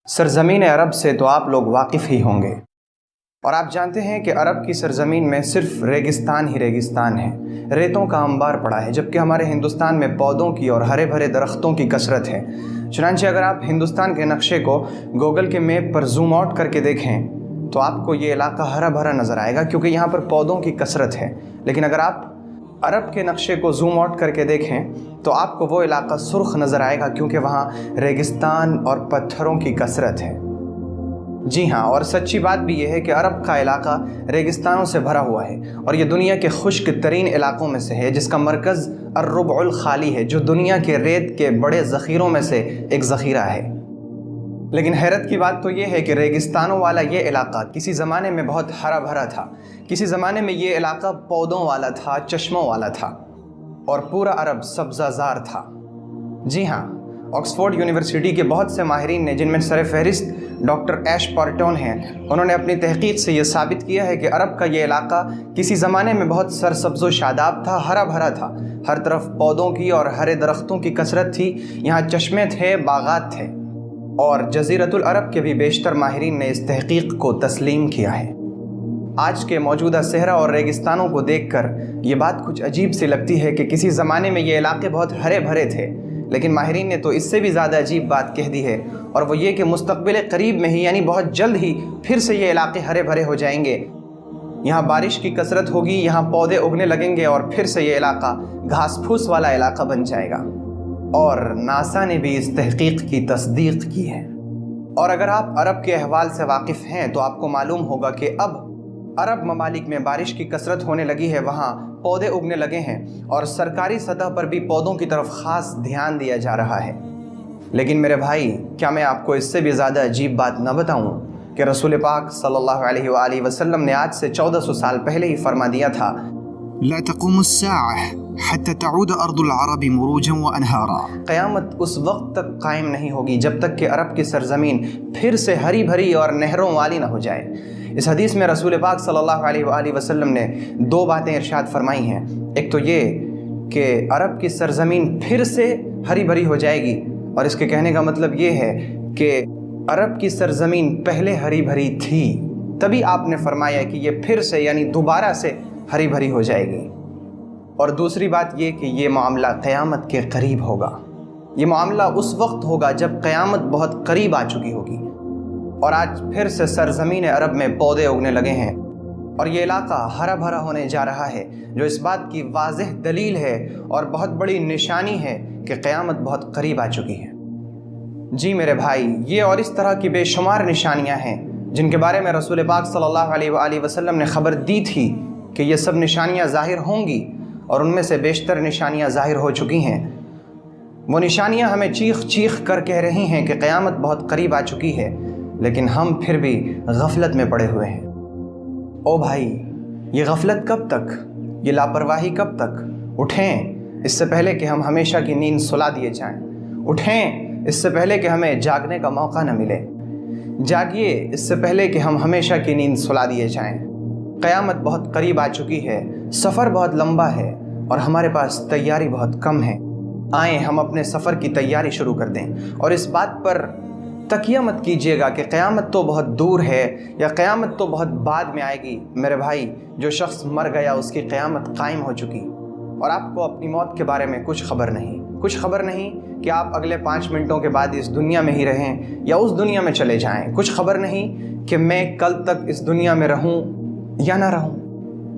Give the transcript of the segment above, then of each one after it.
سرزمین عرب سے تو آپ لوگ واقف ہی ہوں گے، اور آپ جانتے ہیں کہ عرب کی سرزمین میں صرف ریگستان ہی ریگستان ہے، ریتوں کا انبار پڑا ہے، جبکہ ہمارے ہندوستان میں پودوں کی اور ہرے بھرے درختوں کی کثرت ہے۔ چنانچہ اگر آپ ہندوستان کے نقشے کو گوگل کے میپ پر زوم آؤٹ کر کے دیکھیں تو آپ کو یہ علاقہ ہرا بھرا نظر آئے گا، کیونکہ یہاں پر پودوں کی کثرت ہے۔ لیکن اگر آپ عرب کے نقشے کو زوم آؤٹ کر کے دیکھیں تو آپ کو وہ علاقہ سرخ نظر آئے گا، کیونکہ وہاں ریگستان اور پتھروں کی کثرت ہے۔ جی ہاں، اور سچی بات بھی یہ ہے کہ عرب کا علاقہ ریگستانوں سے بھرا ہوا ہے، اور یہ دنیا کے خشک ترین علاقوں میں سے ہے، جس کا مرکز الربع الخالی ہے، جو دنیا کے ریت کے بڑے ذخیروں میں سے ایک ذخیرہ ہے۔ لیکن حیرت کی بات تو یہ ہے کہ ریگستانوں والا یہ علاقہ کسی زمانے میں بہت ہرا بھرا تھا۔ کسی زمانے میں یہ علاقہ پودوں والا تھا، چشموں والا تھا، اور پورا عرب سبزہ زار تھا۔ جی ہاں، آکسفورڈ یونیورسٹی کے بہت سے ماہرین نے، جن میں سر فہرست ڈاکٹر ایش پارٹون ہیں، انہوں نے اپنی تحقیق سے یہ ثابت کیا ہے کہ عرب کا یہ علاقہ کسی زمانے میں بہت سرسبز و شاداب تھا، ہرا بھرا تھا، ہر طرف پودوں کی اور ہرے درختوں کی کثرت تھی، یہاں چشمے تھے، باغات تھے، اور جزیرۃ العرب کے بھی بیشتر ماہرین نے اس تحقیق کو تسلیم کیا ہے۔ آج کے موجودہ صحرا اور ریگستانوں کو دیکھ کر یہ بات کچھ عجیب سی لگتی ہے کہ کسی زمانے میں یہ علاقے بہت ہرے بھرے تھے، لیکن ماہرین نے تو اس سے بھی زیادہ عجیب بات کہہ دی ہے، اور وہ یہ کہ مستقبل قریب میں ہی، یعنی بہت جلد ہی، پھر سے یہ علاقے ہرے بھرے ہو جائیں گے۔ یہاں بارش کی کثرت ہوگی، یہاں پودے اگنے لگیں گے، اور پھر سے یہ علاقہ گھاس پھوس والا علاقہ بن جائے گا۔ اور ناسا نے بھی اس تحقیق کی تصدیق کی ہے۔ اور اگر آپ عرب کے احوال سے واقف ہیں تو آپ کو معلوم ہوگا کہ اب عرب ممالک میں بارش کی کثرت ہونے لگی ہے، وہاں پودے اگنے لگے ہیں، اور سرکاری سطح پر بھی پودوں کی طرف خاص دھیان دیا جا رہا ہے۔ لیکن میرے بھائی، کیا میں آپ کو اس سے بھی زیادہ عجیب بات نہ بتاؤں کہ رسول پاک صلی اللہ علیہ وآلہ وسلم نے آج سے 1400 سال پہلے ہی فرما دیا تھا، لا تقوم الساعة حتى تعود أرض العرب مروجا وأنهارا۔ قیامت اس وقت تک قائم نہیں ہوگی جب تک کہ عرب کی سرزمین پھر سے ہری بھری اور نہروں والی نہ ہو جائے۔ اس حدیث میں رسول پاک صلی اللہ علیہ وآلہ وسلم نے دو باتیں ارشاد فرمائی ہیں۔ ایک تو یہ کہ عرب کی سرزمین پھر سے ہری بھری ہو جائے گی، اور اس کے کہنے کا مطلب یہ ہے کہ عرب کی سرزمین پہلے ہری بھری تھی، تبھی آپ نے فرمایا کہ یہ پھر سے، یعنی دوبارہ سے ہری بھری ہو جائے گی۔ اور دوسری بات یہ کہ یہ معاملہ قیامت کے قریب ہوگا۔ یہ معاملہ اس وقت ہوگا جب قیامت بہت قریب آ چکی ہوگی، اور آج پھر سے سرزمین عرب میں پودے اگنے لگے ہیں، اور یہ علاقہ ہرا بھرا ہونے جا رہا ہے، جو اس بات کی واضح دلیل ہے اور بہت بڑی نشانی ہے کہ قیامت بہت قریب آ چکی ہے۔ جی میرے بھائی، یہ اور اس طرح کی بے شمار نشانیاں ہیں جن کے بارے میں رسول پاک صلی اللہ علیہ وآلہ وسلم نے خبر دی تھی کہ یہ سب نشانیاں ظاہر ہوں گی، اور ان میں سے بیشتر نشانیاں ظاہر ہو چکی ہیں۔ وہ نشانیاں ہمیں چیخ چیخ کر کہہ رہی ہیں کہ قیامت بہت قریب آ چکی ہے، لیکن ہم پھر بھی غفلت میں پڑے ہوئے ہیں۔ او بھائی، یہ غفلت کب تک؟ یہ لاپرواہی کب تک؟ اٹھیں اس سے پہلے کہ ہم ہمیشہ کی نیند سلا دیے جائیں۔ اٹھیں اس سے پہلے کہ ہمیں جاگنے کا موقع نہ ملے۔ جاگیے اس سے پہلے کہ ہم ہمیشہ کی نیند سلا دیے جائیں۔ قیامت بہت قریب آ چکی ہے، سفر بہت لمبا ہے، اور ہمارے پاس تیاری بہت کم ہے۔ آئیں ہم اپنے سفر کی تیاری شروع کر دیں، اور اس بات پر تکیہ مت کیجیے گا کہ قیامت تو بہت دور ہے، یا قیامت تو بہت بعد میں آئے گی۔ میرے بھائی، جو شخص مر گیا اس کی قیامت قائم ہو چکی، اور آپ کو اپنی موت کے بارے میں کچھ خبر نہیں۔ کچھ خبر نہیں کہ آپ اگلے 5 منٹوں کے بعد اس دنیا میں ہی رہیں یا اس دنیا میں چلے جائیں۔ کچھ خبر نہیں کہ میں کل تک اس دنیا میں رہوں یا نہ رہوں۔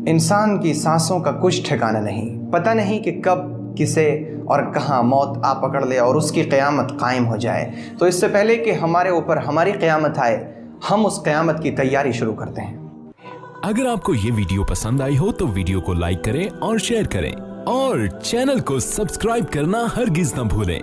انسان کی سانسوں کا کچھ ٹھکانہ نہیں، پتہ نہیں کہ کب، کسے اور کہاں موت آ پکڑ لے اور اس کی قیامت قائم ہو جائے۔ تو اس سے پہلے کہ ہمارے اوپر ہماری قیامت آئے، ہم اس قیامت کی تیاری شروع کرتے ہیں۔ اگر آپ کو یہ ویڈیو پسند آئی ہو تو ویڈیو کو لائک کریں اور شیئر کریں، اور چینل کو سبسکرائب کرنا ہرگز نہ بھولیں۔